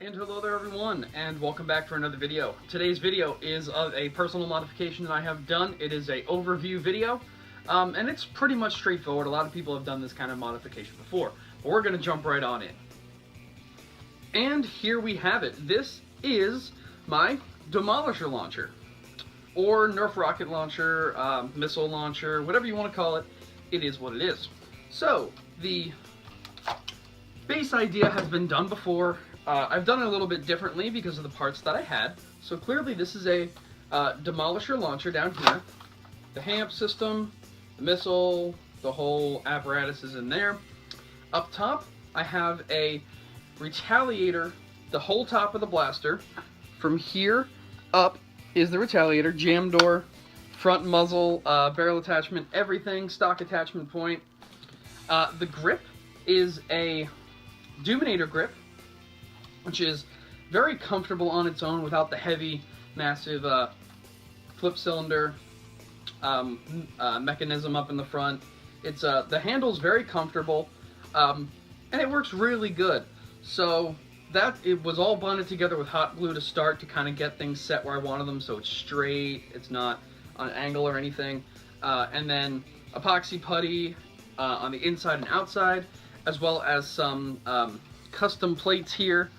And hello there everyone, and welcome back for another video. Today's video is of a personal modification that I have done. It is a overview video, and it's pretty much straightforward. A lot of people have done this kind of modification before, but we're going to jump right on in. And here we have it. This is my Demolisher launcher, or NERF Rocket launcher, missile launcher, whatever you want to call it. It is what it is. So, the base idea has been done before. I've done it a little bit differently because of the parts that I had. So clearly this is a Demolisher launcher down here. The HAMP system, the missile, the whole apparatus is in there. Up top, I have a Retaliator, the whole top of the blaster. From here up is the Retaliator, jam door, front muzzle, barrel attachment, everything, stock attachment point. The grip is a Dominator grip, which is very comfortable on its own without the heavy, massive flip cylinder mechanism up in the front. It's the handle's very comfortable, and it works really good. So it was all bonded together with hot glue to start to kind of get things set where I wanted them, so it's straight, it's not on an angle or anything. And then epoxy putty on the inside and outside, as well as some custom plates here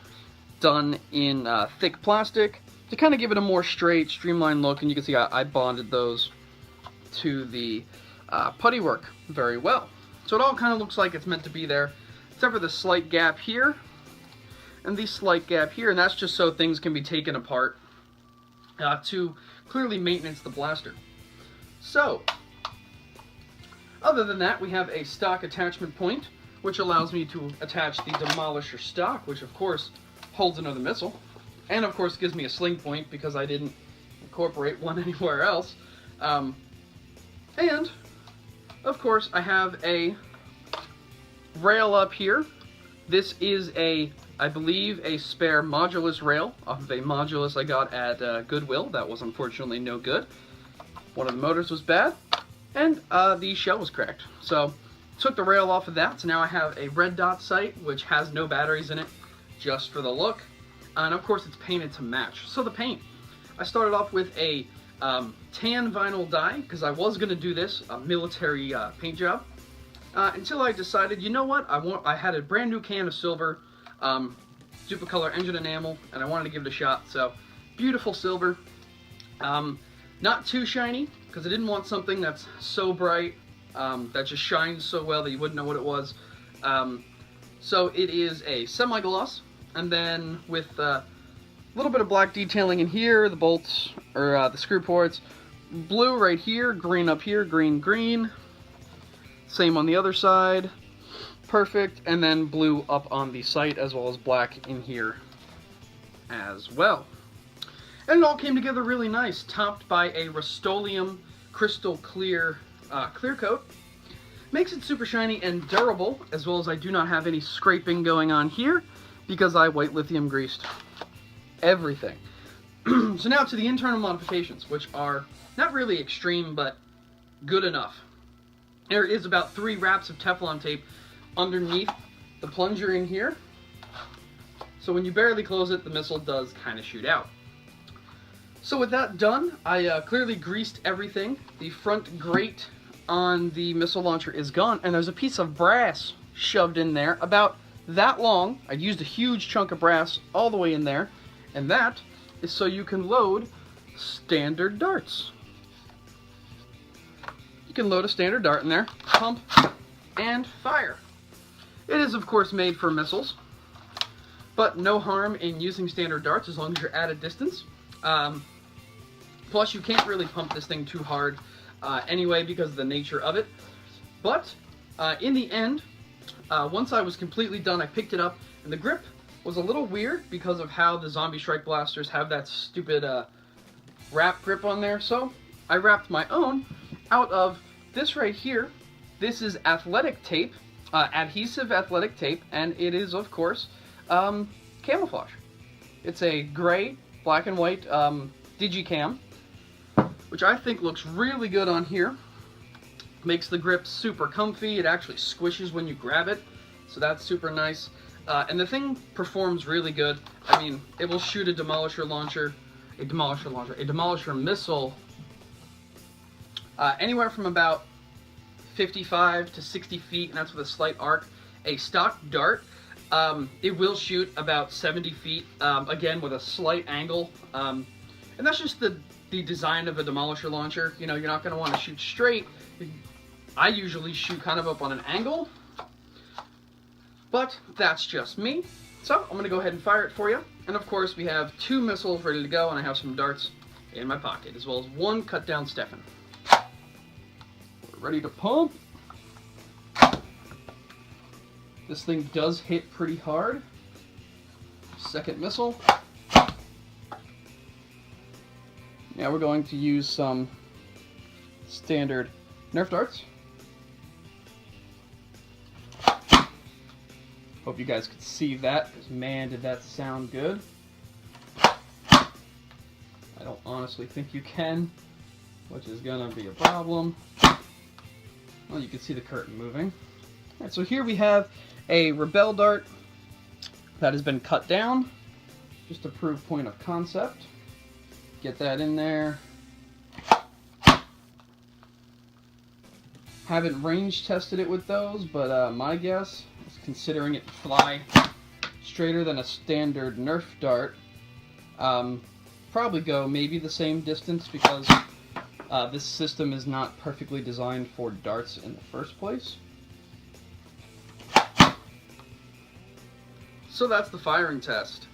done in thick plastic to kind of give it a more straight, streamlined look. And you can see I bonded those to the putty work very well. So it all kind of looks like it's meant to be there, except for the slight gap here and the slight gap here, and that's just so things can be taken apart to clearly maintenance the blaster. So, other than that, we have a stock attachment point, which allows me to attach the Demolisher stock, which of course holds another missile, and of course gives me a sling point because I didn't incorporate one anywhere else. And of course I have a rail up here. This is I believe a spare Modulus rail off of a Modulus I got at Goodwill. That was unfortunately no good. One of the motors was bad, and the shell was cracked. So took the rail off of that, so now I have a red dot sight which has no batteries in it, just for the look, and of course it's painted to match. So the paint, I started off with a tan vinyl dye because I was going to do this, a military paint job, until I decided, you know what, I had a brand new can of silver Duplicolor engine enamel, and I wanted to give it a shot. So beautiful silver, not too shiny because I didn't want something that's so bright that just shines so well that you wouldn't know what it was. So it is a semi-gloss, and then with a little bit of black detailing in here, the bolts, or the screw ports, blue right here, green up here, green, green, same on the other side, perfect, and then blue up on the sight, as well as black in here as well. And it all came together really nice, topped by a Rust-Oleum crystal clear clear coat. Makes it super shiny and durable, as well as I do not have any scraping going on here because I white lithium greased everything. So now to the internal modifications, which are not really extreme, but good enough. There is about 3 wraps of Teflon tape underneath the plunger in here. So when you barely close it, the missile does kind of shoot out. So with that done, I clearly greased everything. The front grate on the missile launcher is gone, and there's a piece of brass shoved in there about that long. I used a huge chunk of brass all the way in there, and that is so you can load standard darts. You can load a standard dart in there, pump, and fire. It is of course made for missiles, but no harm in using standard darts as long as you're at a distance. Plus you can't really pump this thing too hard anyway because of the nature of it. But in the end, once I was completely done, I picked it up, and the grip was a little weird because of how the Zombie Strike blasters have that stupid wrap grip on there. So I wrapped my own out of this right here. This is athletic tape, adhesive athletic tape, and it is of course camouflage. It's a gray, black and white digicam, which I think looks really good on here. Makes the grip super comfy. It actually squishes when you grab it, so that's super nice. And the thing performs really good. I mean, it will shoot a demolisher missile anywhere from about 55 to 60 feet, and that's with a slight arc. A stock dart, it will shoot about 70 feet, again with a slight angle. And that's just the design of a demolisher launcher. You know, you're not going to want to shoot straight. I usually shoot kind of up on an angle, but that's just me. So I'm going to go ahead and fire it for you. And of course, we have 2 missiles ready to go, and I have some darts in my pocket, as well as 1 cut down Stefan. We're ready to pump. This thing does hit pretty hard. Second missile. Now we're going to use some standard NERF darts. Hope you guys could see that, because man, did that sound good. I don't honestly think you can, which is gonna be a problem. Well, you can see the curtain moving. Alright, so here we have a Rebel dart that has been cut down. Just to prove point of concept. Get that in there. Haven't range tested it with those, but my guess is, considering it fly straighter than a standard NERF dart, probably go maybe the same distance, because this system is not perfectly designed for darts in the first place. So that's the firing test.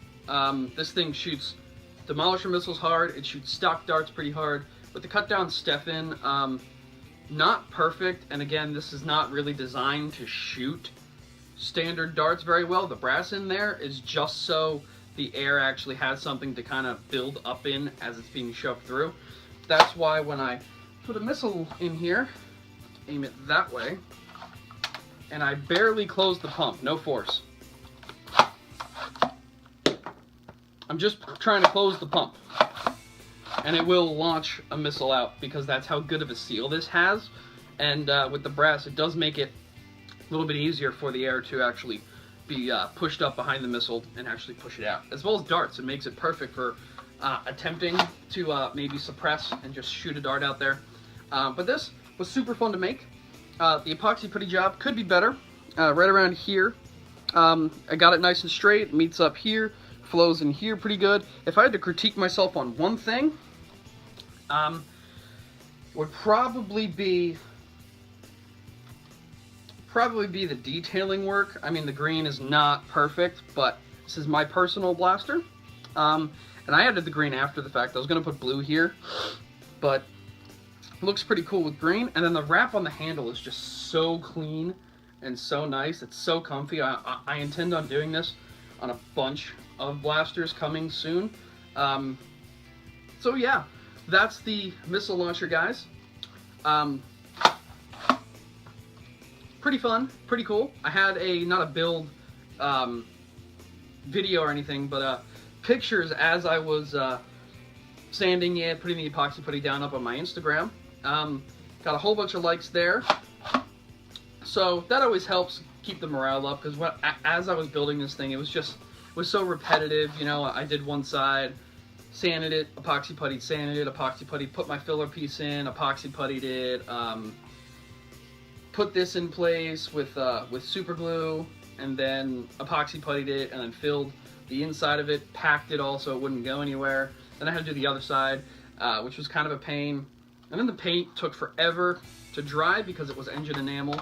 This thing shoots demolisher missiles hard, it shoots stock darts pretty hard. With the cut down Stefan, not perfect, and again, this is not really designed to shoot standard darts very well. The brass in there is just so the air actually has something to kind of build up in as it's being shoved through. That's why when I put a missile in here, aim it that way, and I barely close the pump, no force. I'm just trying to close the pump, and it will launch a missile out, because that's how good of a seal this has. And with the brass, it does make it a little bit easier for the air to actually be pushed up behind the missile and actually push it out. As well as darts, it makes it perfect for attempting to maybe suppress and just shoot a dart out there. But this was super fun to make. The epoxy putty job could be better. Right around here, I got it nice and straight, meets up here, flows in here pretty good. If I had to critique myself on one thing, would probably be the detailing work. I mean, the green is not perfect, but this is my personal blaster. And I added the green after the fact. I was going to put blue here, but it looks pretty cool with green. And then the wrap on the handle is just so clean and so nice. It's so comfy. I intend on doing this on a bunch of blasters coming soon. So yeah, that's the missile launcher, guys. Pretty fun, pretty cool. I had not a build video or anything, but pictures as I was sanding it, putting the epoxy putty down up on my Instagram. Got a whole bunch of likes there. So that always helps keep the morale up, because as I was building this thing, it was so repetitive. You know, I did one side, sanded it, epoxy puttied, sanded it, epoxy puttied, put my filler piece in, epoxy puttied it, put this in place with super glue, and then epoxy puttied it, and then filled the inside of it, packed it all so it wouldn't go anywhere. Then I had to do the other side, which was kind of a pain. And then the paint took forever to dry because it was engine enamel,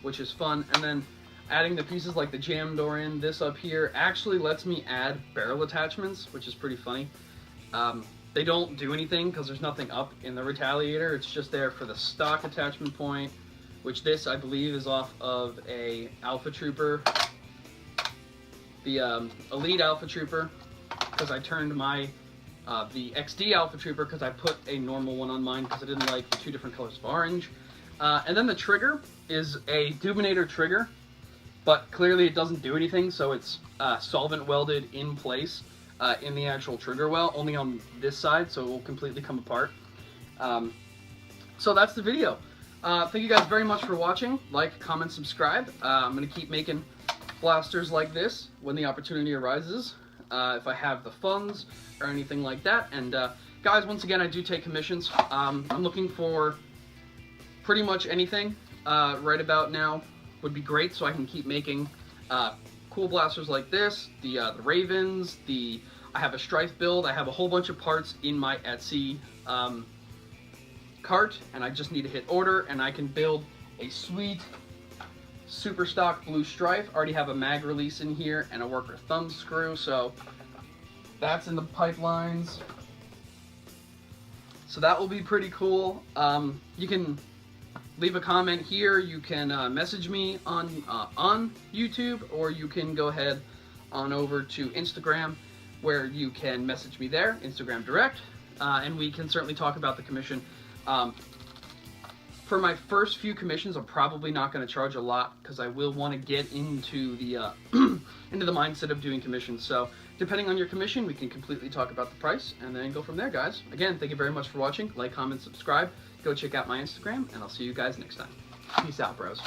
which is fun. And then adding the pieces like the jam door in, this up here, actually lets me add barrel attachments, which is pretty funny. They don't do anything because there's nothing up in the Retaliator. It's just there for the stock attachment point, which this, I believe, is off of a Alpha Trooper, the Elite Alpha Trooper, because I turned my the XD Alpha Trooper because I put a normal one on mine because I didn't like the 2 different colors of orange. And then the trigger is a Dubinator trigger, but clearly it doesn't do anything, so it's solvent welded in place in the actual trigger well, only on this side, so it will completely come apart. So that's the video. Thank you guys very much for watching. Like, comment, subscribe. I'm going to keep making blasters like this when the opportunity arises, if I have the funds or anything like that. And guys, once again, I do take commissions. I'm looking for pretty much anything right about now would be great, so I can keep making cool blasters like this, the Ravens, I have a Strife build, I have a whole bunch of parts in my Etsy cart, and I just need to hit order, and I can build a sweet super stock blue Strife. I already have a mag release in here and a worker thumb screw, so that's in the pipelines. So that will be pretty cool. You can leave a comment here, you can message me on YouTube, or you can go ahead on over to Instagram, where you can message me there, Instagram direct, and we can certainly talk about the commission. For my first few commissions, I'm probably not going to charge a lot, because I will want to get into the into the mindset of doing commissions. So depending on your commission, we can completely talk about the price and then go from there, guys. Again, thank you very much for watching. Like, comment, subscribe. Go check out my Instagram, and I'll see you guys next time. Peace out, bros.